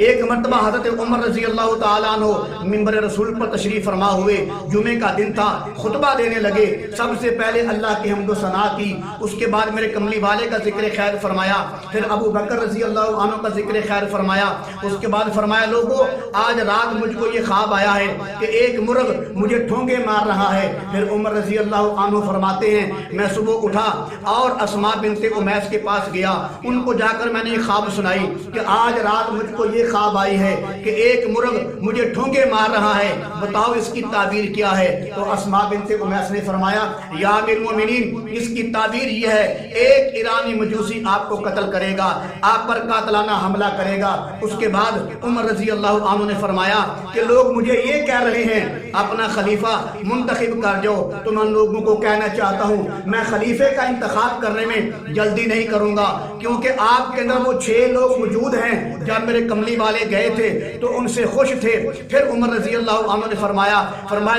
ایک مرتبہ حضرت عمر رضی اللہ تعالیٰ عنہ منبر رسول پر تشریف فرما ہوئے، جمعے کا دن تھا، خطبہ دینے لگے۔ سب سے پہلے اللہ کی حمد و ثنا کی، اس کے بعد میرے کملی والے کا ذکر خیر فرمایا، پھر ابو بکر رضی اللہ عنہ کا ذکر خیر فرمایا، اس کے بعد فرمایا لوگو آج رات مجھ کو یہ خواب آیا ہے کہ ایک مرغ مجھے ٹھونگے مار رہا ہے۔ پھر عمر رضی اللہ عنہ فرماتے ہیں میں صبح اٹھا اور اسماء بنت امیس کے پاس گیا، ان کو جا کر میں نے یہ خواب سنائی کہ آج رات مجھ کو یہ خواب آئی ہے کہ ایک مرغ مجھے ٹھونگے مار رہا ہے، بتاؤ اس کی تعبیر کیا ہے؟ تو اسماء بنت امیس نے فرمایا یا امیر المومنین اس کی تعبیر یہ ہے ایک ایرانی مجوسی آپ کو قتل کرے گا، آپ پر قاتلانہ حملہ کرے گا۔ اس کے بعد عمر رضی اللہ عنہ نے فرمایا کہ لوگ مجھے یہ کہہ رہے ہیں اپنا خلیفہ منتخب کر جو، تو میں لوگوں کو کہنا چاہتا ہوں میں خلیفے کا انتخاب کرنے میں جلدی نہیں کروں گا، کیونکہ آپ کے اندر وہ 6 لوگ موجود ہیں جب میرے کملی والے گئے تھے تو ان سے خوش تھے۔ پھر عمر رضی اللہ عنہ نے فرمایا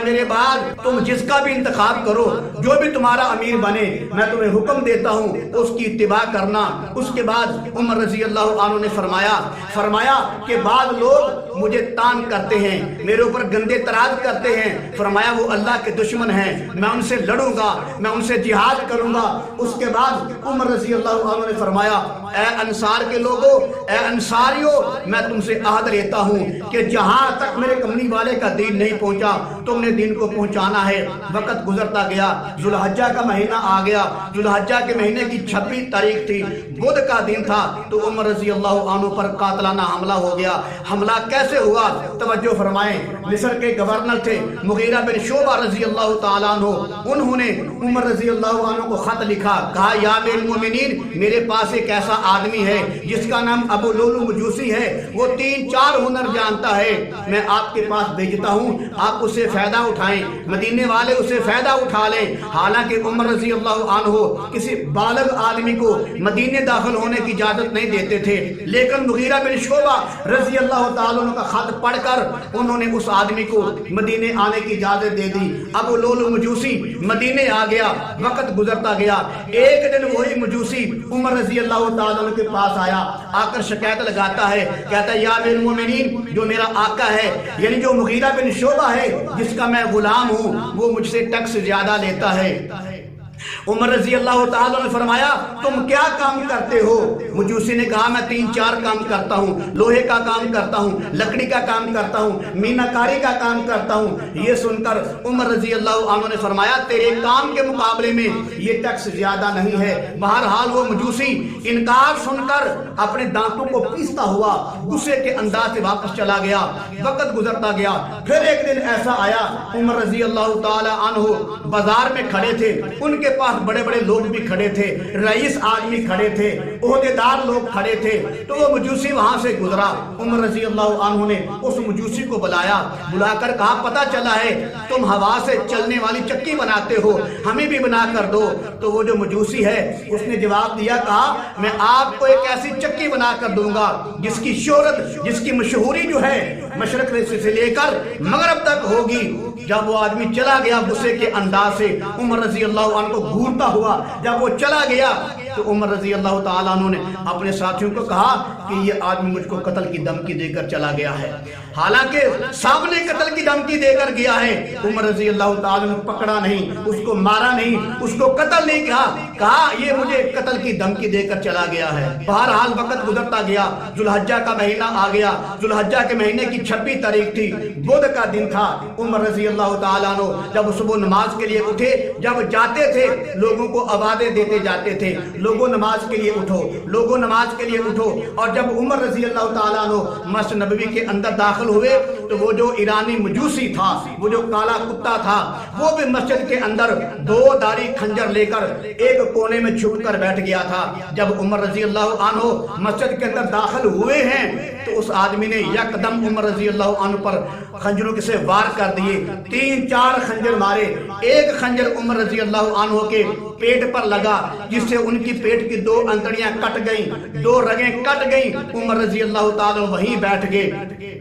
میرے بعد تم جس کا بھی انتخاب کرو، جو بھی تمہارا امیر بنے، میں تمہیں حکم دیتا ہوں اس کی اتباع کرنا۔ اس کے بعد عمر رضی اللہ عنہ نے فرمایا کہ بعض لوگ مجھے تان کرتے ہیں، میرے اوپر گندے تراز کرتے ہیں، فرمایا وہ اللہ کے دشمن ہیں، میں ان سے لڑوں گا، میں ان سے جہاد کروں گا۔ اس کے بعد عمر رضی اللہ عنہ نے فرمایا اے انصار کے لوگوں، اے انصاریوں، میں تم سے عہد لیتا ہوں کہ جہاں تک میرے کملی والے کا دین نہیں پہنچا تم نے دین کو پہنچانا ہے۔ وقت گزرتا گیا، ذوالحجہ کا مہینہ آ گیا، ذوالحجہ کے مہینے کی 26 تاریخ تھی، بدھ کا دن تھا، تو عمر رضی اللہ عنہ پر قاتلانہ حملہ ہو گیا۔ حملہ کیسے ہوا؟ توجہ فرمائیں، مصر کے گورنر تھے مغیرہ بن شعبہ رضی اللہ تعالیٰ عنہ، انہوں نے عمر رضی اللہ عنہ کو خط لکھا، کہا یا امیر المومنین میرے پاس ایک ایسا آدمی ہے جس کا نام ابو لولو مجوسی ہے، وہ 3-4 ہنر جانتا ہے، میں آپ کے پاس بھیجتا ہوں، آپ اسے فائدہ اٹھائیں، مدینے والے اسے فائدہ اٹھا لیں۔ حالانکہ عمر رضی اللہ عنہ کسی بالغ آدمی کو مدینے داخل ہونے کی اجازت نہیں دیتے تھے، لیکن مغیرہ بن شعبہ رضی اللہ تعالیٰ عنہ کا خط پڑھ کر انہوں نے اس آدمی کو مدینے آنے کی اجازت دے دی۔ ابو لولو مجوسی مدینے آ گیا، وقت گزرتا گیا، ایک دن وہی مجوسی عمر رضی اللہ تعالیٰ عنہ کے پاس آیا، آ کر شکایت لگاتا ہے، کہتا ہے یا امیر المومنین جو میرا آقا ہے، یعنی جو مغیرہ بن شعبہ ہے جس کا میں غلام ہوں، وہ مجھ سے ٹیکس زیادہ لیتا ہے۔ عمر رضی اللہ تعالیٰ نے فرمایا تم کیا کام کرتے ہو؟ مجوسی نے کہا میں 3-4 کام کرتا ہوں، لوہے کا کام کرتا ہوں، لکڑی کا کام کرتا ہوں، میناکاری کا کام کرتا ہوں۔ یہ سن کر عمر رضی اللہ عنہ نے فرمایا تیرے کام کے مقابلے میں یہ ٹیکس زیادہ نہیں ہے۔ بہرحال وہ مجوسی انکار سن کر اپنے دانتوں کو پیستا ہوا غصے کے انداز سے واپس چلا گیا۔ وقت گزرتا گیا، پھر ایک دن ایسا آیا عمر رضی اللہ تعالیٰ عنہ بازار میں کھڑے تھے، ان کے پاس بڑے بڑے لوگ بھی کھڑے تھے، رئیس آدمی کھڑے تھے، عہدیدار لوگ کھڑے تھے، تو وہ مجوسی وہاں سے گزرا۔ عمر رضی اللہ عنہ نے اس مجوسی کو بلا کر کہا پتہ چلا ہے تم ہوا سے چلنے والی چکی بناتے ہو، ہمیں بھی بنا کر دو۔ تو وہ جو مجوسی ہے اس نے جواب دیا، کہا میں آپ کو ایک ایسی چکی بنا کر دوں گا جس کی شہرت، جس کی مشہوری جو ہے مشرق سے لے کر مغرب تک ہوگی۔ جب وہ آدمی چلا گیا غصے کے انداز سے، عمر رضی اللہ عنہ کو گھورتا ہوا جب وہ چلا گیا تو عمر رضی اللہ تعالیٰ عنہ نے اپنے ساتھیوں کو کہا کہ یہ آدمی مجھ کو قتل کی دھمکی دے کر چلا گیا ہے، حالانکہ سب نے قتل کی دھمکی دے کر گیا ہے۔ عمر رضی اللہ تعالیٰ نے پکڑا نہیں، اس کو مارا نہیں، اس کو قتل نہیں کہا یہ مجھے قتل کی دھمکی دے کر چلا گیا ہے۔ بہرحال وقت گزرتا گیا، ذوالحجہ کا مہینہ آ گیا، ذوالحجہ کے مہینے کی 26 تاریخ تھی، بدھ کا دن تھا۔ عمر رضی اللہ تعالیٰ عنہ جب صبح نماز کے لیے اٹھے، جب جاتے تھے لوگوں کو آوازیں دیتے جاتے تھے لوگوں نماز کے لیے اٹھو، لوگوں نماز کے لیے اٹھو۔ اور جب عمر رضی اللہ تعالیٰ عنہ مسجد نبوی کے اندر داخل ہوئے تو وہ جو ایرانی مجوسی تھا، وہ جو کالا کتا تھا، وہ بھی مسجد کے اندر 2 دھاری خنجر لے کر ایک کونے میں چھپ کر بیٹھ گیا تھا۔ جب عمر رضی اللہ عنہ مسجد کے اندر داخل ہوئے ہیں تو اس آدمی نے یکدم عمر رضی اللہ عنہ پر خنجروں سے وار کر دیے، 3-4 خنجر مارے۔ ایک خنجر عمر رضی اللہ عنہ کے پیٹ پر لگا جس سے ان کی پیٹ کی 2 انتڑیاں کٹ گئیں، 2 رگیں کٹ گئیں۔ عمر رضی اللہ تعالیٰ وہیں بیٹھ گئے۔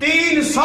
300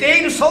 300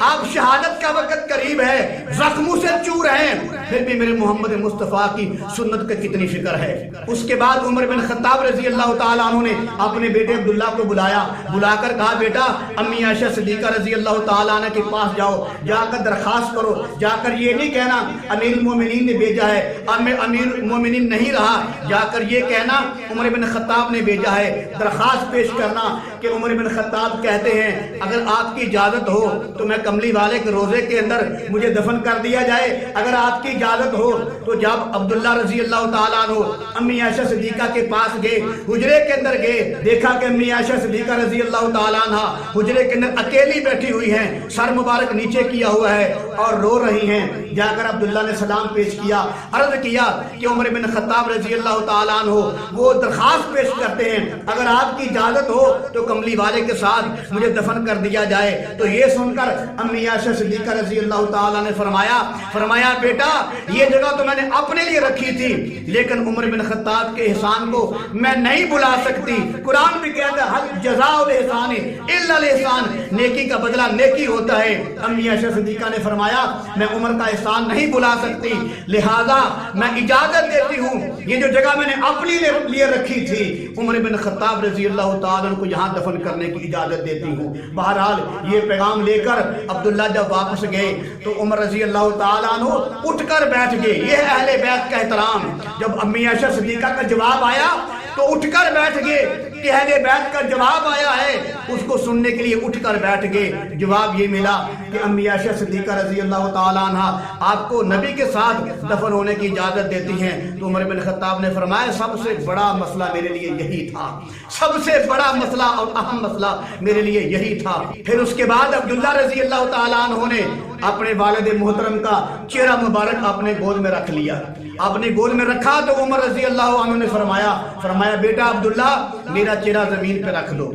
آپ شہادت کا وقت قریب ہے، زخموں سے چور ہیں، پھر بھی میرے محمد مصطفیٰ کی سنت کا کتنی فکر ہے۔ اس کے بعد عمر بن خطاب رضی اللہ تعالیٰ عنہ نے اپنے بیٹے عبداللہ کو بلا کر کہا بیٹا امی عائشہ صدیقہ رضی اللہ تعالیٰ عنہ کے پاس جاؤ، جا کر درخواست کرو، جا کر یہ نہیں کہنا امیر المومنین نے بھیجا ہے، امیر المومنین نہیں رہا، جا کر یہ کہنا عمر بن خطاب نے بھیجا ہے۔ درخواست پیش کرنا کہ عمر بن خطاب کہتے ہیں اگر آپ کی اجازت ہو تو میں کملی والے کے روزے کے اندر مجھے دفن کر دیا جائے، اگر آپ کی اجازت ہو تو جب عبداللہ رضی اللہ تعالیٰ عنہ امی عائشہ صدیقہ کے پاس گئے، حجرے کے اندر گئے، دیکھا کہ امی عائشہ صدیقہ رضی اللہ تعالیٰ عنہ حجرے کے اندر اکیلی بیٹھی ہوئی ہیں، سر مبارک نیچے کیا ہوا ہے اور رو رہی ہیں۔ جا کر عبداللہ نے سلام پیش کیا، عرض کیا کہ عمر بن خطاب رضی اللہ تعالیٰ عنہ وہ درخواست پیش کرتے ہیں اگر آپ کی اجازت ہو تو کملی والے کے ساتھ مجھے دفن کر دیا جائے۔ تو یہ سن کر امی عائشہ صدیقہ رضی اللہ تعالیٰ نے فرمایا بیٹا یہ جگہ تو میں نے اپنے لیے رکھی تھی، لیکن عمر بن خطاب کے احسان کو میں نہیں بلا سکتی۔ قرآن بھی کہتا ہے حل جزاء الاحسان الا الاحسان، نیکی کا بدلہ نیکی ہوتا ہے۔ امی عائشہ صدیقہ نے فرمایا میں عمر کا احسان نہیں بلا سکتی، لہذا میں اجازت دیتی ہوں یہ جو جگہ میں نے اپنے لیے رکھی تھی عمر بن خطاب رضی اللہ تعالیٰ کو یہاں دفن کرنے کی اجازت دیتی ہوں۔ بہرحال یہ پیغام لے کر عبداللہ جب واپس گئے تو عمر رضی اللہ تعالیٰ عنہ اٹھ کر بیٹھ گئے۔ یہ ہے اہل بیت کا احترام۔ جب امی عائشہ صدیقہ کا جواب آیا تو اٹھ کر بیٹھ گئے کہ اہل بیت کا جواب آیا ہے، اس کو سننے کے لیے اٹھ کر بیٹھ گئے۔ جواب یہ ملا کہ امی عائشہ صدیقہ رضی اللہ تعالیٰ عنہ آپ کو نبی کے ساتھ دفن ہونے کی اجازت دیتی ہیں۔ تو عمر بن خطاب نے فرمایا سب سے بڑا مسئلہ میرے لیے یہی تھا، سب سے بڑا مسئلہ اور اہم مسئلہ میرے لیے یہی تھا۔ پھر اس کے بعد عبداللہ رضی اللہ تعالیٰ عنہ نے اپنے والد محترم کا چہرہ مبارک اپنے گود میں رکھ لیا، اپنے گود میں رکھا تو عمر رضی اللہ عنہ نے فرمایا بیٹا عبداللہ میرا چہرہ زمین پہ رکھ دو،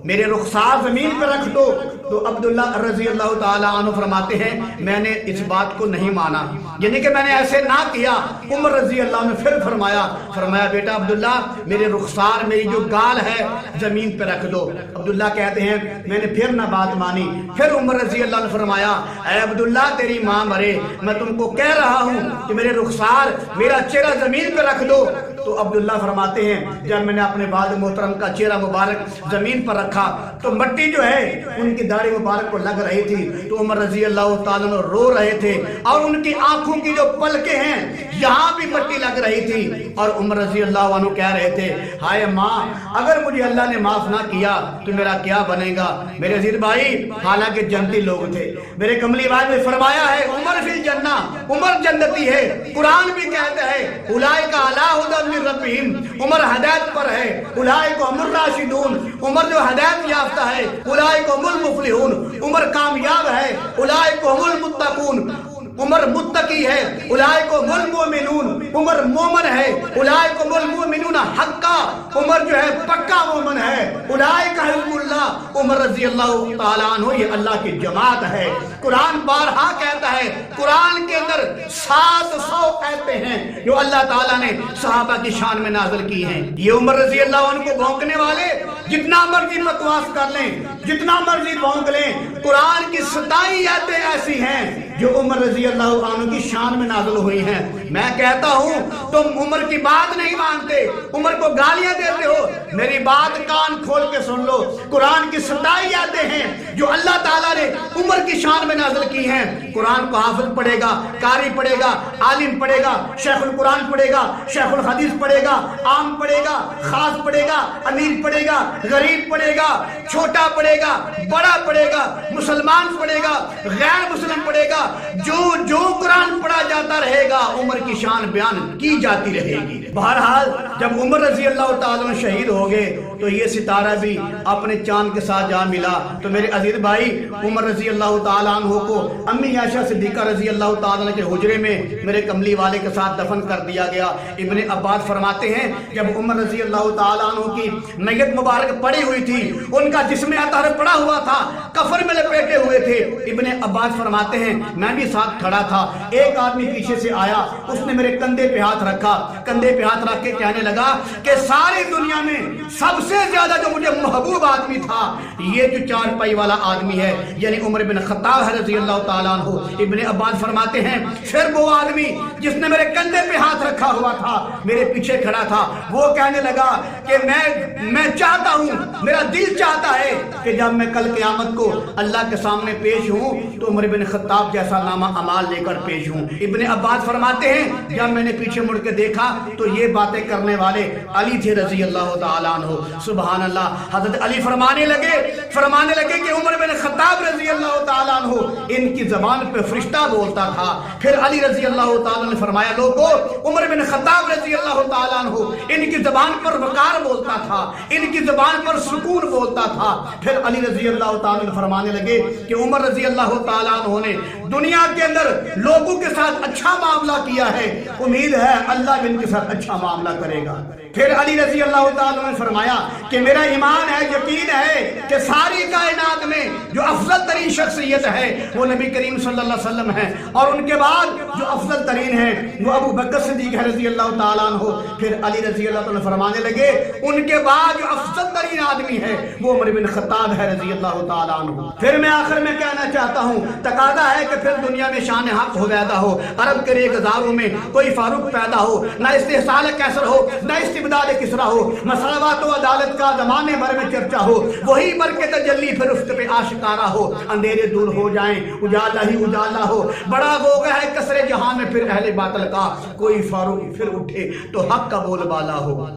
میرے رخسار زمین پہ رکھ دو۔ تو عبداللہ رضی اللہ تعالیٰ عنہ فرماتے ہیں میں نے اس بات کو نہیں مانا، یعنی کہ میں نے ایسے نہ کیا۔ عمر رضی اللہ عنہ پھر فرمایا بیٹا عبداللہ میرے رخسار میری جو گال ہے زمین پہ رکھ دو۔ عبداللہ کہتے ہیں میں نے پھر نہ بات مانی۔ پھر عمر رضی اللہ عنہ فرمایا اے عبداللہ تیری ماں مرے، میں تم کو کہہ رہا ہوں کہ میرے رخسار میرا چہرہ زمین پہ رکھ دو۔ تو عبداللہ فرماتے ہیں جب میں نے اپنے والد محترم کا چہرہ مبارک زمین پر رکھا تو مٹی جو ہے ان کی داڑھی مبارک کو لگ رہی تھی، تو عمر رضی اللہ تعالیٰ عنہ رو رہے تھے اور ان کی آنکھوں کی جو پلکیں ہیں یہاں بھی مٹی لگ رہی تھی، اور عمر رضی اللہ عنہ کہہ رہے تھے ہائے ماں اگر مجھے اللہ نے معاف نہ کیا تو میرا کیا بنے گا۔ میرے عزیز بھائی حالانکہ جنتی لوگ تھے، میرے کملی والے نے فرمایا ہے عمر فی الجنہ، عمر جنتی ہے۔ قرآن بھی کہتا ہے اولئک علی ھدی من ربہم، عمر ہدایت پر ہے۔ اولئک هم الراشدون، عمر جو ہدایت یافتہ ہے۔ اولئک هم المفلحون، عمر کامیاب ہے۔ اولئک هم المتقون، عمر متقی ہے۔ اولئک هم المؤمنون، عمر مومن ہے۔ اولئک هم المؤمنون حقا، عمر جو ہے پکا مومن ہے۔ اولئک حزب اللہ، عمر رضی اللہ تعالیٰ عنہ یہ اللہ کی جماعت ہے۔ قرآن بارہا کہتا ہے، قرآن کے اندر 700 آیتیں ہیں جو اللہ تعالیٰ نے صحابہ کی شان میں نازل کی ہیں۔ یہ عمر رضی اللہ عنہ کو بھونکنے والے جتنا مرضی بکواس کر لیں، جتنا مرضی بھونک لیں، قرآن کی 27 آیتیں ایسی ہیں جو عمر رضی اللہ عنہ کی شان میں نازل ہوئی ہیں۔ میں کہتا ہوں تم عمر کی بات نہیں مانتے، عمر کو گالیاں دیتے ہو، میری بات کان کھول کے سن لو۔ قرآن کی 27 آیتیں ہیں جو اللہ تعالیٰ نے عمر کی شان میں نازل کی ہیں۔ قرآن کو حافظ پڑھے گا، قاری پڑھے گا، عالم پڑھے گا، شیخ القرآن پڑھے گا، شیخ الحدیث پڑھے گا، عام پڑھے گا، خاص پڑھے گا، امیر پڑھے گا، غریب پڑھے گا، چھوٹا پڑھے گا، بڑا پڑھے گا، مسلمان پڑھے گا، غیر مسلم پڑھے گا، جو قرآن پڑھا جاتا رہے گا عمر کی شان بیان کی جاتی رہے گی۔ بہرحال جب عمر رضی اللہ تعالیٰ شہید ہو گئے تو یہ ستارہ بھی اپنے چاند کے ساتھ جا ملا۔ تو میرے عزیز بھائی عمر رضی اللہ تعالیٰ عنہ کو امی عائشہ صدیقہ رضی اللہ تعالیٰ عنہ کے حجرے میں میرے کملی والے کے ساتھ دفن کر دیا گیا۔ ابن عباس فرماتے ہیں جب عمر رضی اللہ تعالیٰ عنہ کی میت مبارک پڑی ہوئی تھی، ان کا جسم اطہر پڑا ہوا تھا، کفن میں لپیٹے ہوئے تھے، ابن عباس فرماتے ہیں میں بھی ساتھ کھڑا تھا۔ ایک آدمی آدمی پیچھے سے آیا, اس نے میرے کندھے پہ ہاتھ رکھا, کندھے پہ ہاتھ رکھ کے کہنے لگا کہ ساری دنیا میں سب سے زیادہ جو مجھے محبوب آدمی تھا یہ جو چار پائی والا آدمی ہے, یعنی عمر بن خطاب ہے رضی اللہ تعالیٰ عنہ. ابن عباس فرماتے ہیں پھر وہ آدمی جس نے میرے کندھے پہ ہاتھ رکھا ہوا تھا, میرے پیچھے کھڑا تھا, وہ کہنے لگا کہ میں چاہتا ہوں, میرا دل چاہتا ہے کہ جب میں کل قیامت کو اللہ کے سامنے پیش ہوں تو عمر بن خطاب جیسا نامہ اعمال لے کر پیش ہوں. ابن عباس فرماتے ہیں جب میں نے پیچھے مڑ کے دیکھا تو یہ باتیں کرنے والے علی تھے رضی اللہ تعالیٰ عنہ. سبحان اللہ. حضرت علی فرمانے لگے کہ عمر بن خطاب رضی اللہ تعالیٰ عنہ ان کی زبان پہ فرشتہ بولتا تھا. پھر علی رضی اللہ تعالیٰ نے فرمایا لوگو, عمر بن خطاب رضی اللہ تعالیٰ عنہ ان کی زبان پر وقار بولتا تھا, ان کی زبان پر سکون بولتا تھا. پھر علی رضی اللہ تعالیٰ نے فرمانے لگے کہ عمر رضی اللہ تعالیٰ عنہ نے دنیا کے اندر لوگوں کے ساتھ اچھا معاملہ کیا ہے, امید ہے اللہ بھی ان کے ساتھ اچھا معاملہ کرے گا. پھر علی رضی اللہ تعالیٰ نے فرمایا کہ میرا ایمان ہے, یقین ہے کہ ساری کائنات میں جو افضل ترین شخصیت ہے وہ نبی کریم صلی اللہ علیہ وسلم ہے, اور ان کے بعد جو افضل ترین ہے وہ ابو بکر صدیق ہے رضی اللہ تعالیٰ عنہ. پھر علی رضی اللہ تعالیٰ فرمانے لگے ان کے بعد جو افضل ترین آدمی ہے وہ عمر بن خطاب ہے رضی اللہ تعالیٰ عنہ. پھر میں آخر میں کہنا چاہتا ہوں, تقاضا ہے کہ پھر دنیا میں شان حق ہو پیدا ہو, عرب کے ریگزاروں میں کوئی فاروق پیدا ہو, نہ استحصال کیسر ہو نہ استبداد کسرا ہو, مساوات و عدالت کا زمانے بھر میں چرچا ہو, وہی برکت تجلی پھر افق پہ آشکارا ہو, اندھیرے دور ہو جائیں اجالا ہی اجالا ہو, بڑا ہو گیا ہے کسرے جہاں میں پھر اہل باطل کا, کوئی فاروق پھر اٹھے تو حق کا بول بالا ہو.